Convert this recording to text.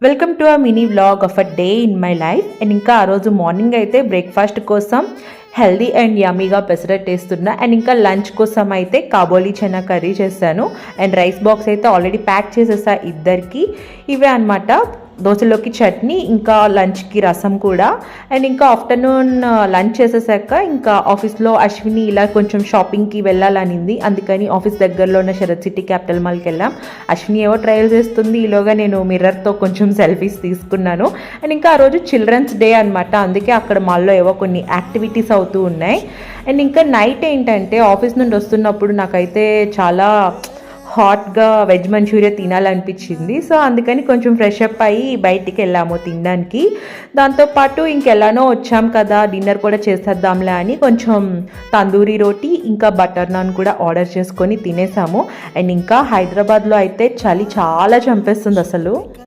Welcome to a mini vlog of a day in my life. And ఇంకా ఆ రోజు morning అయితే breakfast కోసం హెల్దీ అండ్ యమ్మీగా పెసరట్ వేస్తున్నా. అండ్ ఇంకా లంచ్ కోసం అయితే కాబోలీ చనా కర్రీ చేశాను. అండ్ రైస్ బాక్స్ అయితే ఆల్రెడీ ప్యాక్ చేసేసా ఇద్దరికి. ఇవే అనమాట, దోశలోకి చట్నీ, ఇంకా లంచ్కి రసం కూడా. అండ్ ఇంకా ఆఫ్టర్నూన్ లంచ్ చేసేసాక ఇంకా ఆఫీస్లో అశ్విని ఇలా కొంచెం షాపింగ్కి వెళ్ళాలనింది. అందుకని ఆఫీస్ దగ్గరలో ఉన్న శరత్ సిటీ క్యాపిటల్ మాల్కి వెళ్ళాం. అశ్విని ఏవో ట్రయల్ చేస్తుంది, ఈలోగా నేను మిర్రర్తో కొంచెం సెల్ఫీస్ తీసుకున్నాను. అండ్ ఇంకా ఆ రోజు చిల్డ్రన్స్ డే అనమాట, అందుకే అక్కడ మాల్లో ఏవో కొన్ని యాక్టివిటీస్ అవుతూ ఉన్నాయి. అండ్ ఇంకా నైట్ ఏంటంటే ఆఫీస్ నుండి వస్తున్నప్పుడు నాకైతే చాలా హాట్గా వెజ్ మంచూరియా తినాలనిపించింది. సో అందుకని కొంచెం ఫ్రెష్ అప్ అయ్యి బయటికి వెళ్ళాము తినడానికి. దాంతోపాటు ఇంకెలానో వచ్చాం కదా, డిన్నర్ కూడా చేసేద్దాంలే అని కొంచెం తందూరి రోటీ ఇంకా బటర్ నాన్ కూడా ఆర్డర్ చేసుకొని తినేసాము. అండ్ ఇంకా హైదరాబాద్లో అయితే చలి చాలా చంపేస్తుంది అసలు.